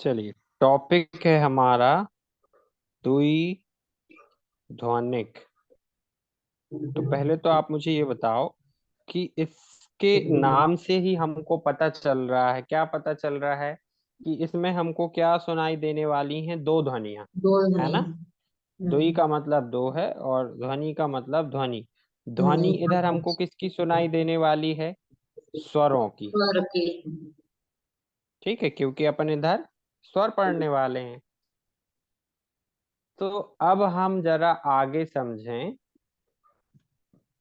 चलिए, टॉपिक है हमारा द्विध्वनिक। तो पहले तो आप मुझे ये बताओ कि इसके नाम से ही हमको पता चल रहा है, क्या पता चल रहा है कि इसमें हमको क्या सुनाई देने वाली हैं? दो ध्वनियां, दो है ध्वनि। ना। द्वि का मतलब दो है और ध्वनि का मतलब ध्वनि। ध्वनि ध्वनि। इधर हमको किसकी सुनाई देने वाली है? स्वरों की। स्वर के। ठीक है, क्योंकि अपन इधर स्वर पढ़ने वाले हैं। तो अब हम जरा आगे समझें।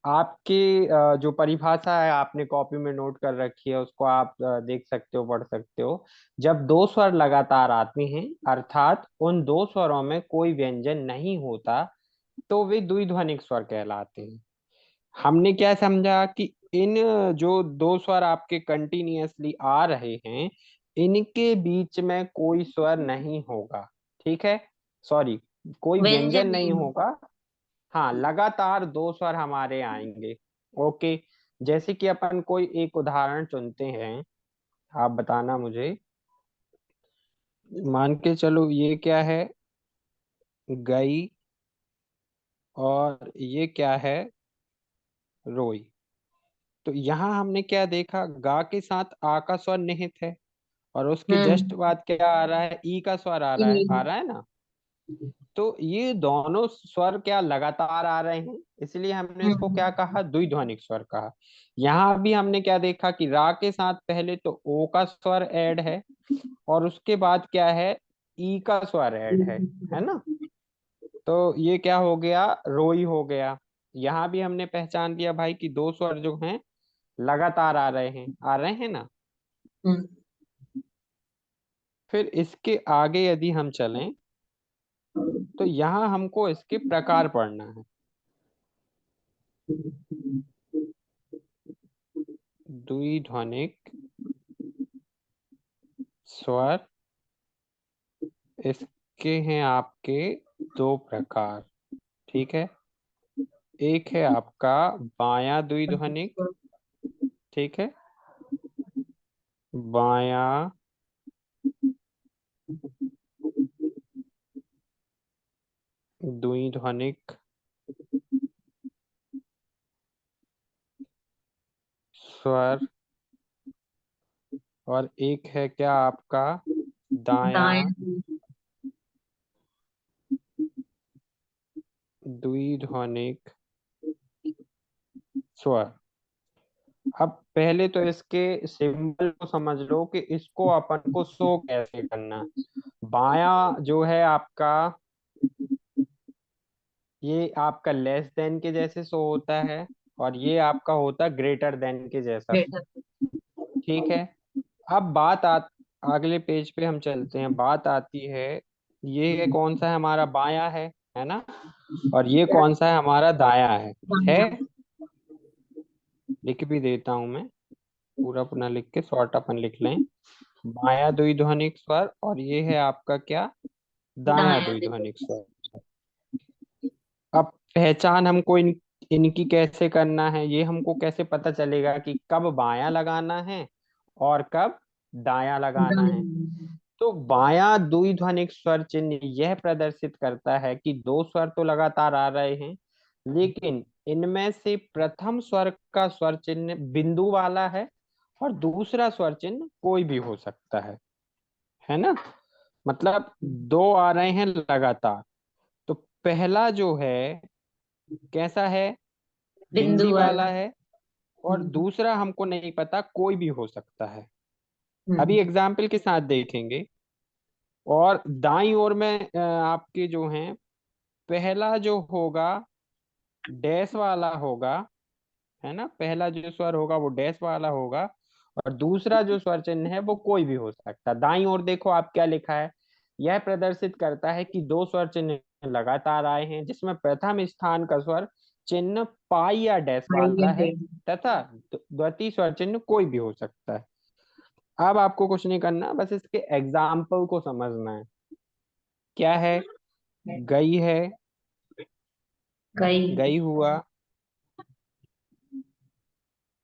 आपकी जो परिभाषा है आपने कॉपी में नोट कर रखी है, उसको आप देख सकते हो, पढ़ सकते हो। जब दो स्वर लगातार आते हैं, अर्थात उन दो स्वरों में कोई व्यंजन नहीं होता, तो वे द्विध्वनिक स्वर कहलाते हैं। हमने क्या समझा कि इन जो दो स्वर आपके कंटिन्यूअसली आ रहे हैं, इनके बीच में कोई स्वर नहीं होगा। ठीक है, सॉरी, कोई व्यंजन व्यंजन नहीं नहीं होगा। होगा। हाँ, लगातार दो स्वर हमारे आएंगे। ओके। जैसे कि अपन कोई एक उदाहरण चुनते हैं, आप बताना मुझे। मान के चलो, ये क्या है? गई। और ये क्या है? रोई। तो यहाँ हमने क्या देखा? गा के साथ आ का स्वर निहित है, और उसके जस्ट हम्म। बाद क्या आ रहा है? ई का स्वर आ रहा है, आ इन्हीं। रहा है ना। तो ये दोनों स्वर क्या लगातार आ रहे हैं, इसलिए हमने इसको क्या हम्म। कहा? द्विध्वनिक स्वर कहा। यहाँ भी हमने क्या देखा कि रा के साथ पहले तो ओ का स्वर ऐड है, और उसके बाद क्या है? ई का स्वर ऐड है ना। तो ये क्या हो गया? रोई हो गया। यहाँ भी हमने पहचान लिया भाई कि दो स्वर जो हैं लगातार आ रहे हैं ना। हम्म। फिर इसके आगे यदि हम चलें, तो यहाँ हमको इसके प्रकार पढ़ना है। द्विध्वनिक स्वर, इसके हैं आपके दो प्रकार। ठीक है, एक है आपका बायां द्विध्वनिक। ठीक है, बायां द्विध्वनिक स्वर, और एक है क्या आपका? दायां दाएं। द्विध्वनिक स्वर। अब पहले तो इसके सिंबल को समझ लो कि इसको अपन को शो कैसे करना। बायां जो है आपका, ये आपका लेस देन के जैसे शो होता है, और ये आपका होता है ग्रेटर देन के जैसा शो। बेटा। ठीक है। अब बात अगले पेज पे हम चलते हैं। बात आती है, ये कौन सा है? हमारा बायां है ना। और ये कौन सा है? हमारा दायां है। दायां। लिख भी देता हूं मैं, पूरा अपना लिख के शॉर्ट अपन लिख लें। बायां द्विध्वनिक स्वर, और ये है आपका क्या? दायां दायां देखो। द्विध्वनिक स्वर। अब पहचान हमको इनकी कैसे करना है? ये हमको कैसे पता चलेगा कि कब बायां लगाना है और कब दायां लगाना है? दायां। तो बायां द्विध्वनिक स्वर चिन्ह यह प्रदर्शित करता है कि दो स्वर तो लगातार आ रहे हैं, लेकिन इनमें से प्रथम स्वर का स्वर चिन्ह बिंदु वाला है, और दूसरा स्वर चिन्ह कोई भी हो सकता है ना। मतलब दो आ रहे हैं लगातार। तो पहला जो है कैसा है? बिंदु बिंदी वाला वाला। है, और हम्म। दूसरा हमको नहीं पता, कोई भी हो सकता है। अभी हम्म। एग्जाम्पल के साथ देखेंगे। और दाईं ओर में आपके जो हैं, पहला जो होगा डैश वाला होगा, है ना। पहला जो स्वर होगा वो डैश वाला होगा, और दूसरा जो स्वर चिन्ह है वो कोई भी हो सकता है। दाईं ओर देखो आप क्या लिखा है। यह प्रदर्शित करता है कि दो स्वर चिन्ह लगातार आए हैं, जिसमें प्रथम स्थान का स्वर चिन्ह पाई या डैश आइए वाला है, देख। तथा द्वितीय स्वर चिन्ह कोई भी हो सकता है। अब आपको कुछ नहीं करना, बस इसके एग्जाम्पल को समझना है। क्या है? गई है, गई। गई हुआ,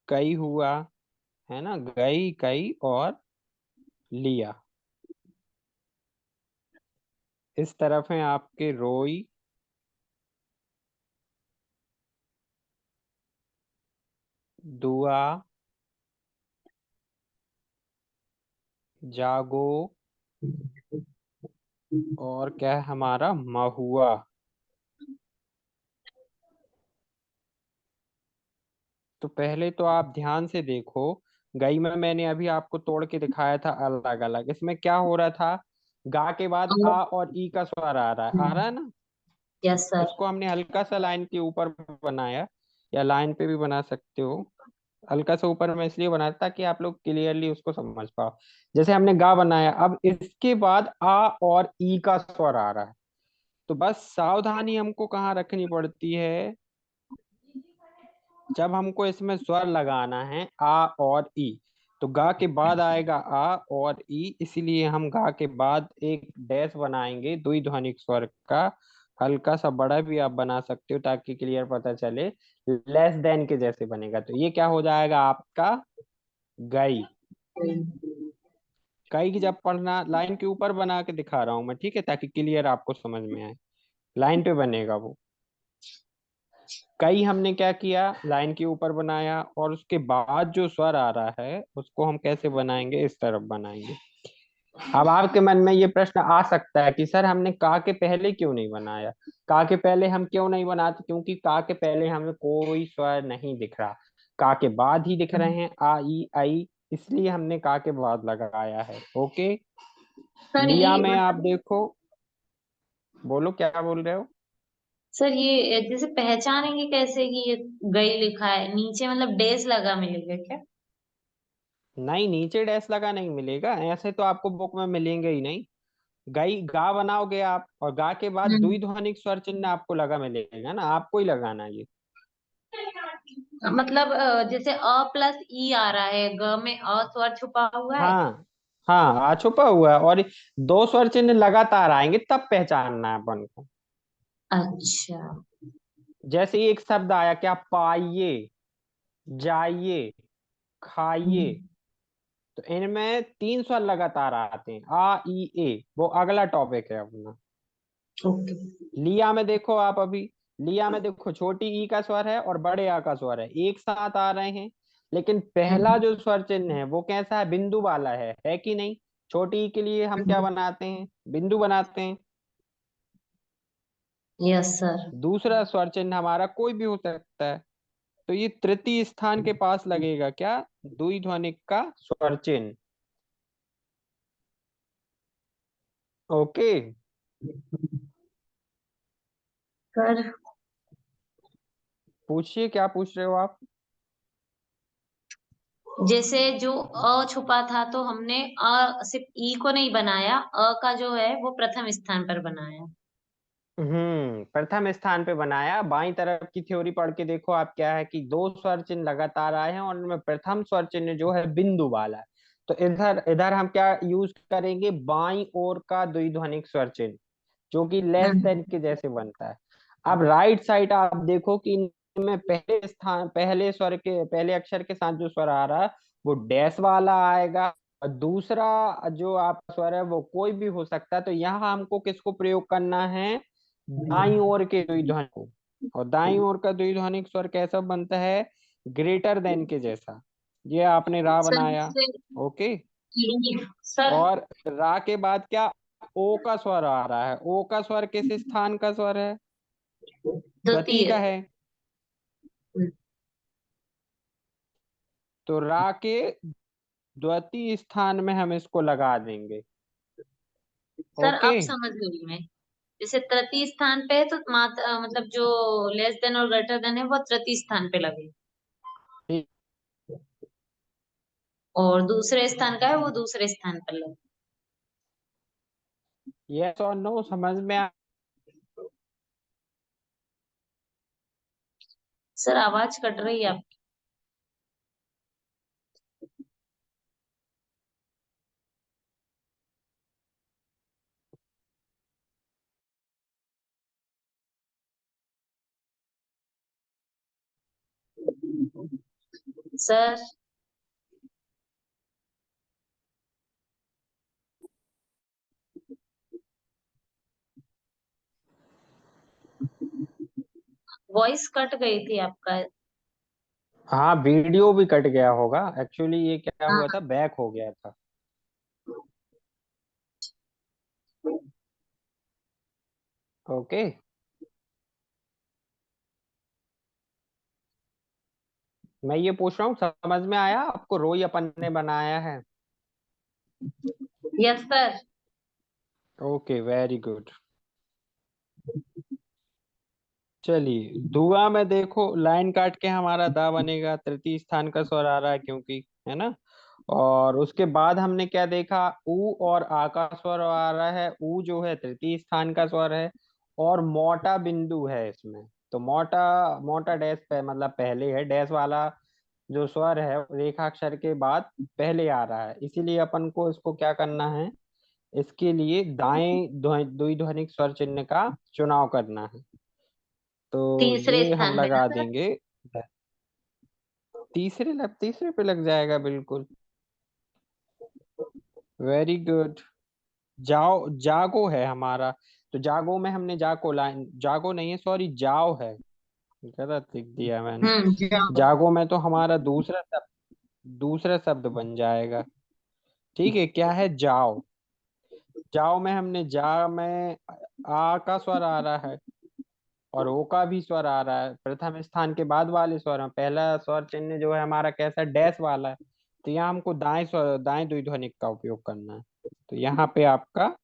कई हुआ, है ना। गई, कई और लिया। इस तरफ है आपके रोई, दुआ, जागो, और क्या है हमारा महुआ। तो पहले तो आप ध्यान से देखो, गई में मैंने अभी आपको तोड़ के दिखाया था अलग अलग। इसमें क्या हो रहा था, गा के बाद आ और ई का स्वर आ रहा है ना। Yes sir. इसको हमने हल्का सा लाइन के ऊपर बनाया, या लाइन पे भी बना सकते हो। हल्का सा ऊपर मैं इसलिए बनाया ताकि आप लोग क्लियरली उसको समझ पाओ। जैसे हमने गा बनाया, अब इसके बाद आ और ई का स्वर आ रहा है। तो बस सावधानी हमको कहाँ रखनी पड़ती है, जब हमको इसमें स्वर लगाना है आ और ई, तो गा के बाद आएगा आ और ई, इसीलिए हम गा के बाद एक डैश बनाएंगे द्विध्वनिक स्वर का। हल्का सा बड़ा भी आप बना सकते हो ताकि क्लियर पता चले। लेस देन के जैसे बनेगा, तो ये क्या हो जाएगा आपका गई। कई की जब पढ़ना, लाइन के ऊपर बना के दिखा रहा हूं मैं, ठीक है, ताकि क्लियर आपको समझ में आए। लाइन पे बनेगा वो। कई हमने क्या किया, लाइन के ऊपर बनाया, और उसके बाद जो स्वर आ रहा है उसको हम कैसे बनाएंगे, इस तरफ बनाएंगे। अब आपके मन में ये प्रश्न आ सकता है कि सर हमने का के पहले क्यों नहीं बनाया। का के पहले हम क्यों नहीं बनाते, क्योंकि का के पहले हमें कोई स्वर नहीं दिख रहा, का के बाद ही दिख रहे हैं आ ई आई, इसलिए हमने का के बाद लगाया है। ओके। सर लिया ये में आप मतलब, देखो, बोलो क्या बोल रहे हो। सर ये जैसे पहचानेंगे कैसे कि ये गई लिखा है, नीचे मतलब डेज लगा मिलेगा क्या? नहीं, नीचे डैश लगा नहीं मिलेगा, ऐसे तो आपको बुक में मिलेंगे ही नहीं। गई गा बनाओगे आप, और गा के बाद हम्म। द्विध्वनिक स्वर चिन्ह आपको लगा मिलेगा ना, आपको ही लगाना है ये। मतलब जैसे अ प्लस ई आ रहा है, ग में अ स्वर छुपा हुआ है। हाँ, हाँ, आ छुपा हुआ है, और दो स्वर चिन्ह लगातार आएंगे तब पहचानना है अपन को। अच्छा। जैसे एक शब्द आया क्या, पाइए, जाइए, खाइए, हम्म। तो इनमें तीन स्वर लगातार आते हैं, आ ई ए, वो अगला टॉपिक है अपना। ओके। लिया में देखो आप अभी, लिया में देखो छोटी ई का स्वर है और बड़े आ का स्वर है, एक साथ आ रहे हैं। लेकिन पहला हम्म। जो स्वर चिन्ह है वो कैसा है, बिंदु वाला है कि नहीं। छोटी ई के लिए हम क्या बनाते हैं, बिंदु बनाते हैं। Yes sir. दूसरा स्वर चिन्ह हमारा कोई भी हो सकता है, तो ये तृतीय स्थान के पास लगेगा क्या, द्विध्वनिक का स्वर चिन्ह। ओके। सर पूछिए, क्या पूछ रहे हो आप। जैसे जो अ छुपा था तो हमने अ सिर्फ ई को नहीं बनाया, अ का जो है वो प्रथम स्थान पर बनाया। प्रथम स्थान पे बनाया। बाईं तरफ की थ्योरी पढ़ के देखो आप, क्या है कि दो स्वर चिन्ह लगातार आए हैं और उनमें प्रथम स्वर चिन्ह जो है बिंदु वाला है। तो इधर इधर हम क्या यूज करेंगे, बाईं ओर का द्विध्वनिक स्वर चिन्ह, जो कि लेस हम्म। देन के जैसे बनता है। अब राइट साइड आप देखो कि इनमें पहले स्थान, पहले स्वर के पहले अक्षर के साथ जो स्वर आ रहा है वो डैश वाला आएगा, और दूसरा जो आप स्वर है वो कोई भी हो सकता है। तो यहाँ हमको किसको प्रयोग करना है, दाईं ओर के द्विध्वनि को। और दाईं ओर का द्विध्वनिक स्वर कैसा बनता है, ग्रेटर देन के जैसा। ये आपने रा सर बनाया। जैसे ओके। सर और रा के बाद क्या, ओ का स्वर आ रहा है, ओ का स्वर किस स्थान का स्वर है, द्वितीय द्वितीय। का है। तो रा के द्वितीय स्थान में हम इसको लगा देंगे। Sir okay. अब समझ गई मैं। जैसे तृतीय स्थान पे है तो मतलब जो लेस देन और ग्रेटर देन है वो तृतीय स्थान पे लगे, और दूसरे स्थान का है वो दूसरे स्थान पर लगे। यस और नो समझ में सर आवाज कट रही है आपकी। सर वॉइस कट गई थी आपका। हाँ, वीडियो भी कट गया होगा एक्चुअली, ये क्या हाँ। हुआ था, बैक हो गया था। ओके। मैं ये पूछ रहा हूँ, समझ में आया आपको, रोई अपन ने बनाया है? Yes sir. Okay, very good. चलिए, धुआं में देखो, लाइन काट के हमारा दा बनेगा, तृतीय स्थान का स्वर आ रहा है क्योंकि, है ना। और उसके बाद हमने क्या देखा, ऊ और आ का स्वर आ रहा है, ऊ जो है तृतीय स्थान का स्वर है। और मोटा बिंदु है इसमें, तो मोटा मोटा डैश पे मतलब पहले है, डैश वाला जो स्वर है रेखाक्षर के बाद पहले आ रहा है, इसीलिए अपन को इसको क्या करना है, इसके लिए दाएं द्विध्वनिक स्वर चिन्ह का चुनाव करना है। तो तीसरे ये हम स्थान में ना लगा सर? देंगे। तीसरे पे लग जाएगा बिल्कुल। Very good. जागो है हमारा। तो जागो में हमने जागो लाइन, जागो नहीं है सॉरी, जाओ है, गलत लिख दिया मैंने। जाओ। जागो में तो हमारा दूसरा शब्द बन जाएगा। ठीक है, क्या है, जाओ। जाओ में हमने जा में आ का स्वर आ रहा है और ओ का भी स्वर आ रहा है, प्रथम स्थान के बाद वाले स्वर में पहला स्वर चिन्ह जो है हमारा कैसा, डैश वाला है। तो यहाँ हमको दाएं द्विध्वनिक का उपयोग करना है। तो यहाँ पे आपका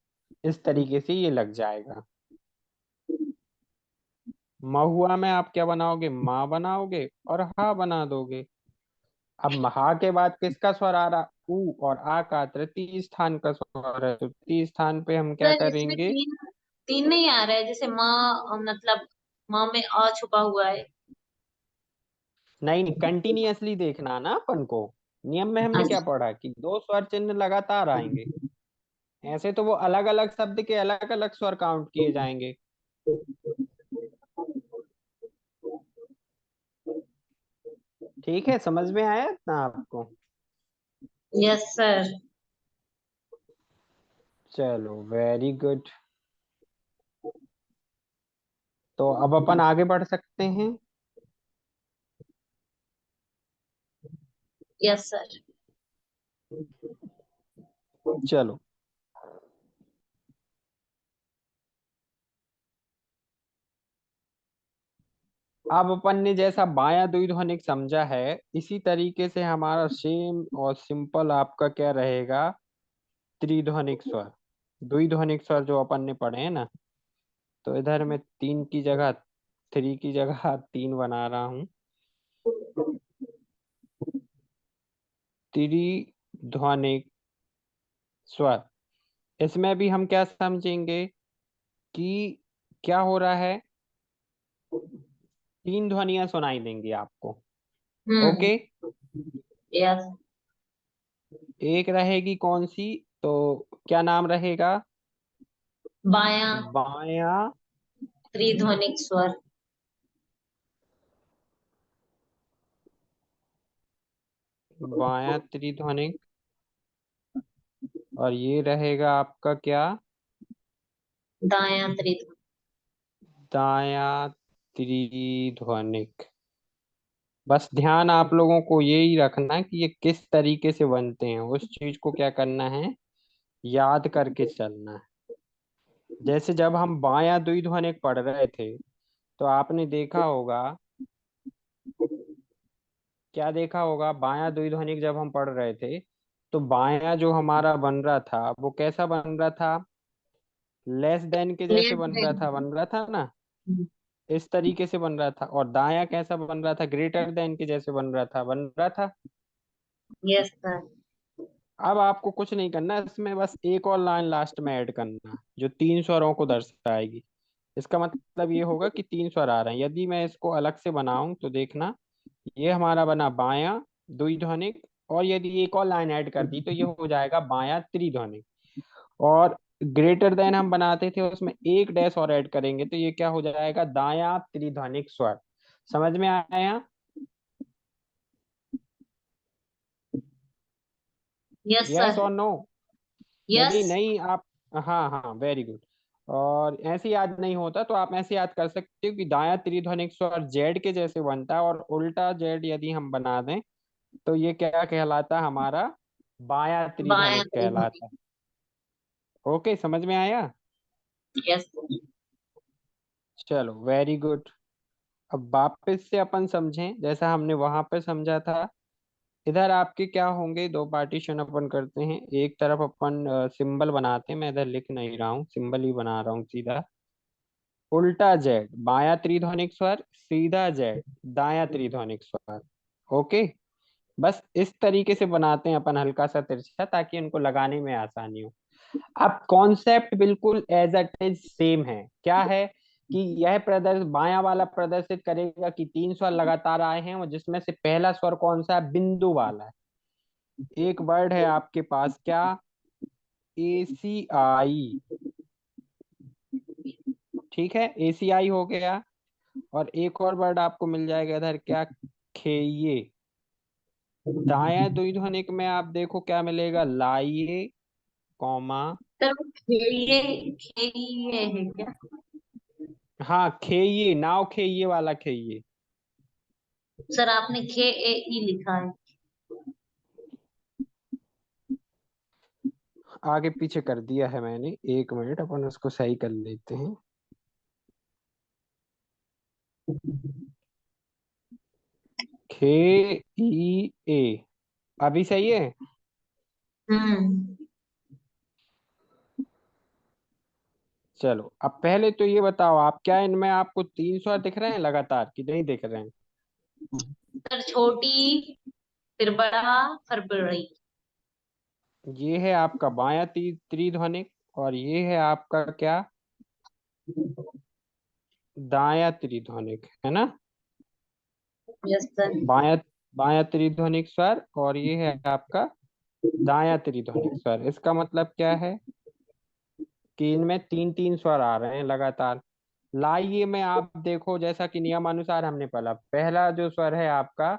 इस तरीके से ये लग जाएगा। महुआ में आप क्या बनाओगे, माँ बनाओगे और हा बना दोगे। अब महा के बाद किसका स्वर आ रहा, ऊ, और आ का तृतीय स्थान का स्वर है, तो तृतीय स्थान पे हम क्या सर इसमें करेंगे। तीन तीन नहीं आ रहा है, जैसे माँ मतलब माँ में अ छुपा हुआ है। नहीं नहीं, कंटिन्यूअसली देखना ना अपन को। नियम में हमने क्या अच्छा। पढ़ा कि दो स्वर चिन्ह लगातार आएंगे, ऐसे तो वो अलग अलग शब्द के अलग अलग स्वर काउंट किए जाएंगे। ठीक है, समझ में आया इतना आपको? Yes sir. चलो, वेरी गुड। तो अब अपन आगे बढ़ सकते हैं। Yes sir. चलो, अब अपन ने जैसा बायां द्विध्वनिक समझा है, इसी तरीके से हमारा सेम और सिंपल आपका क्या रहेगा, त्रिध्वनिक स्वर। द्विध्वनिक स्वर जो अपन ने पढ़े हैं ना, तो इधर मैं तीन की जगह, थ्री की जगह तीन बना रहा हूँ। त्रिध्वनिक स्वर, इसमें भी हम क्या समझेंगे कि क्या हो रहा है, तीन ध्वनियां सुनाई देंगी आपको। हम्म। ओके। यस। एक रहेगी कौन सी, तो क्या नाम रहेगा, बायां बायां, त्रिध्वनिक स्वर। बायां त्रिध्वनिक। और ये रहेगा आपका क्या, दायां त्रिध्वनिक। दायां त्रिध्वनिक। बस ध्यान आप लोगों को यही रखना है कि ये किस तरीके से बनते हैं, उस चीज को क्या करना है, याद करके चलना है। जैसे जब हम बायां द्विध्वनिक पढ़ रहे थे, तो आपने देखा होगा, क्या देखा होगा, बायां द्विध्वनिक जब हम पढ़ रहे थे, तो बायां जो हमारा बन रहा था वो कैसा बन रहा था, लेस देन के जैसे लेस बन रहा था ना, देन। इस तरीके से बन रहा था। और दायां कैसा बन रहा था, ग्रेटर देन के जैसे बन रहा था। Yes sir. अब आपको कुछ नहीं करना है, इसमें बस एक और लाइन लास्ट में ऐड करना है जो तीन स्वरों को दर्शाएगी। इसका मतलब ये होगा कि तीन स्वर आ रहे हैं। यदि मैं इसको अलग से बनाऊं तो देखना, ये हमारा बना बायां द्विध्वनिक, और यदि एक और लाइन ऐड कर दी तो ये हो जाएगा बायां त्रिध्वनिक। और ग्रेटर देन हम बनाते थे, उसमें एक डैश और ऐड करेंगे तो ये क्या हो जाएगा, दायां त्रिध्वनिक स्वर। समझ में आया? Yes yes sir. और नो? यस। यदि नहीं आप, हाँ हाँ, वेरी गुड। और ऐसे याद नहीं होता तो आप ऐसे याद कर सकते हो कि दायां त्रिध्वनिक स्वर जेड के जैसे बनता है, और उल्टा जेड यदि हम बना दें तो ये क्या कहलाता है हमारा, बायां बायां त्रिध्वनिक त्रिभुज। कहलाता है। ओके, समझ में आया? यस। चलो, वेरी गुड। अब वापस से अपन समझें जैसा हमने वहां पे समझा था। इधर आपके क्या होंगे, दो पार्टीशन अपन करते हैं। एक तरफ अपन सिंबल बनाते हैं, मैं इधर लिख नहीं रहा हूँ, सिंबल ही बना रहा हूँ सीधा। उल्टा जेड बायां त्रिध्वनिक स्वर, सीधा जेड दायां त्रिध्वनिक स्वर। ओके, बस इस तरीके से बनाते हैं अपन हल्का सा तिरछा, ताकि उनको लगाने में आसानी हो। अब कॉन्सेप्ट बिल्कुल एज इट इज सेम है। क्या है कि यह प्रदर्श बायां वाला प्रदर्शित करेगा कि तीन स्वर लगातार आए हैं, और जिसमें से पहला स्वर कौन सा है, बिंदु वाला है। एक वर्ड है आपके पास क्या, ACI। ठीक है, ACI हो गया। और एक और वर्ड आपको मिल जाएगा इधर क्या, खेइये। दायां द्विध्वनिक में आप देखो क्या मिलेगा, लाइए, कॉमा। सर वो खेलिए, खेलिए है क्या? हाँ, खेइये, नाव खेइये वाला खेइये। सर आपने KAE लिखा है। आगे पीछे कर दिया है मैंने, एक मिनट अपन उसको सही कर लेते हैं। KEA, अभी सही है। हम्म। चलो, अब पहले तो ये बताओ, आप क्या इनमें आपको तीन स्वर दिख रहे हैं लगातार कि नहीं दिख रहे हैं? सर छोटी, फिर बड़ा, फिर बड़ी। ये है आपका बायां त्रिध्वनिक, और ये है आपका क्या, दायां त्रिध्वनिक, है ना। Yes sir. बायां बायां त्रिध्वनिक स्वर, और ये है आपका दायां त्रिध्वनिक स्वर। इसका मतलब क्या है कि इनमें तीन तीन स्वर आ रहे हैं लगातार। लाइए में आप देखो, जैसा कि नियमानुसार हमने पढ़ा, पहला जो स्वर है आपका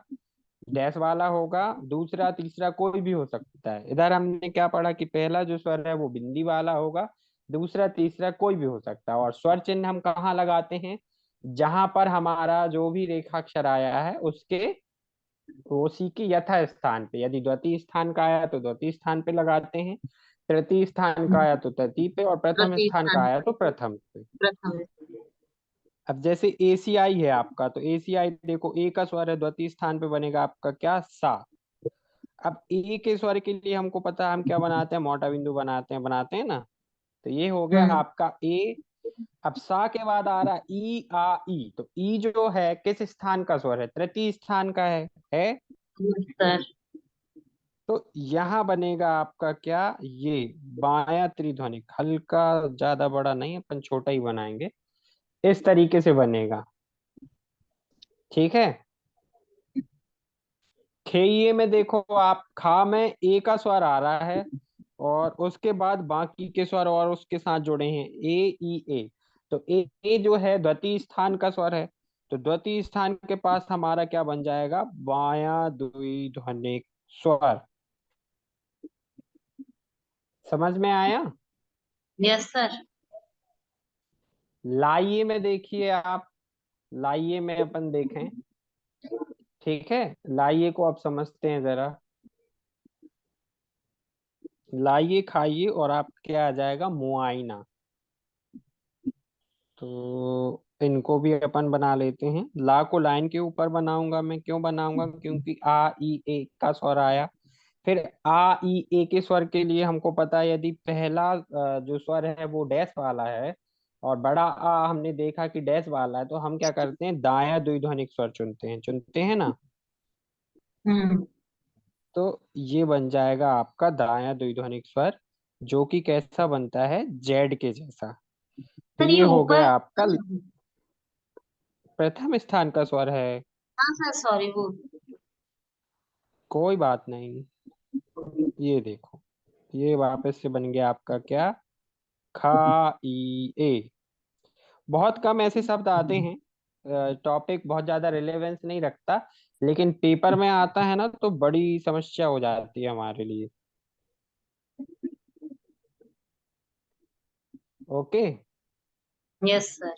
डैश वाला होगा, दूसरा तीसरा कोई भी हो सकता है। इधर हमने क्या पढ़ा कि पहला जो स्वर है वो बिंदी वाला होगा, दूसरा तीसरा कोई भी हो सकता है। और स्वर चिन्ह हम कहाँ लगाते हैं, जहां पर हमारा जो भी रेखाक्षर आया है उसके उसी के यथा स्थान पे, यदि द्वितीय स्थान का आया तो द्वितीय स्थान पे लगाते हैं, तृतीय स्थान का आया तो तृतीय पे, और प्रथम स्थान का प्रतिस्थान आया तो प्रथम पे। प्रथम। अब जैसे ACI है आपका, तो ACI देखो, ए का स्वर है, द्वितीय स्थान पे बनेगा आपका क्या, सा। अब ए के स्वर के लिए हमको पता है हम क्या बनाते हैं, मोटा बिंदु बनाते हैं ना। तो ये हो गया हम्म। आपका ए। अब सा के बाद आ रहा ई। तो ई जो है किस स्थान का स्वर है, तृतीय स्थान का है। सर। तो यहाँ बनेगा आपका क्या, ये बायां त्रिध्वनिक, हल्का, ज्यादा बड़ा नहीं, अपन छोटा ही बनाएंगे, इस तरीके से बनेगा। ठीक है। खेइये में देखो आप, खा में ए का स्वर आ रहा है, और उसके बाद बाकी के स्वर और उसके साथ जुड़े हैं, ए। तो ए जो है द्वितीय स्थान का स्वर है, तो द्वितीय स्थान के पास हमारा क्या बन जाएगा, बायां द्विध्वनिक स्वर। समझ में आया? Yes sir. लाइये में देखिए आप, लाइये में अपन देखें। ठीक है, लाइये को आप समझते हैं जरा। लाइये खाइए, और आपके आ जाएगा मुआयना। तो इनको भी अपन बना लेते हैं। ला को लाइन के ऊपर बनाऊंगा मैं, क्यों बनाऊंगा, क्योंकि आ ई ए का स्वर आया। फिर आ ई ए के स्वर के लिए हमको पता है, यदि पहला जो स्वर है वो डैश वाला है, और बड़ा आ हमने देखा कि डैश वाला है, तो हम क्या करते हैं, दायां द्विध्वनिक स्वर चुनते हैं ना। हम्म। तो ये बन जाएगा आपका दायां द्विध्वनिक स्वर, जो कि कैसा बनता है, जेड के जैसा। तो सर ये ये हो ऊपर। गया आपका प्रथम स्थान का स्वर है। हाँ सर, सॉरी वो। कोई बात नहीं। ये देखो, ये वापस से बन गया आपका क्या, खा ई ए। बहुत कम ऐसे शब्द आते हैं, टॉपिक बहुत ज्यादा रिलेवेंस नहीं रखता, लेकिन पेपर में आता है ना तो बड़ी समस्या हो जाती है हमारे लिए। ओके। Yes sir.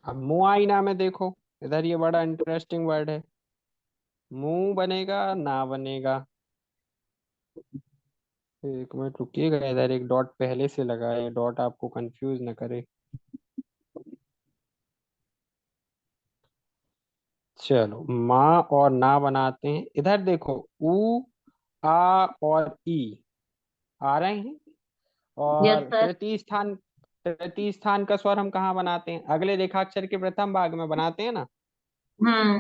अब मुआयना में देखो, इधर ये बड़ा इंटरेस्टिंग वर्ड है। मुंह बनेगा ना बनेगा। एक मिनट रुकिएगा, इधर एक डॉट पहले से लगा है, डॉट आपको कंफ्यूज ना करे। चलो, माँ और ना बनाते हैं। इधर देखो, ऊ, आ और ई आ रहे हैं। यस और सर। तृतीय स्थान का स्वर हम कहाँ बनाते हैं? अगले रेखाक्षर के प्रथम भाग में बनाते हैं ना। हम्म।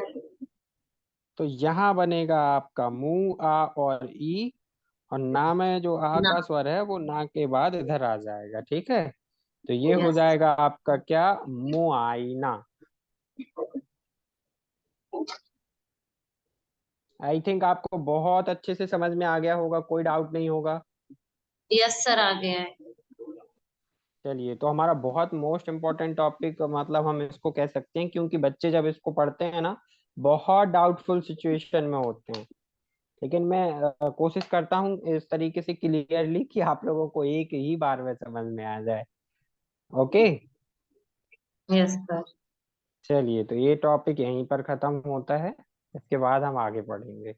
तो यहाँ बनेगा आपका मुंह, आ और ई। और ना में जो आ ना। का स्वर है वो ना के बाद इधर आ जाएगा, ठीक है। तो ये हो यस। जाएगा आपका क्या, मुआयना। आई थिंक आपको बहुत अच्छे से समझ में आ गया होगा, कोई डाउट नहीं होगा। यस सर, आ गया है। चलिए, तो हमारा बहुत मोस्ट इम्पोर्टेंट टॉपिक, मतलब हम इसको कह सकते हैं, क्योंकि बच्चे जब इसको पढ़ते हैं ना, बहुत डाउटफुल सिचुएशन में होते हैं। लेकिन मैं कोशिश करता हूँ इस तरीके से क्लियरली कि आप लोगों को एक ही बार में समझ में आ जाए। ओके। Yes sir. चलिए, तो ये टॉपिक यहीं पर खत्म होता है। इसके बाद हम आगे पढ़ेंगे।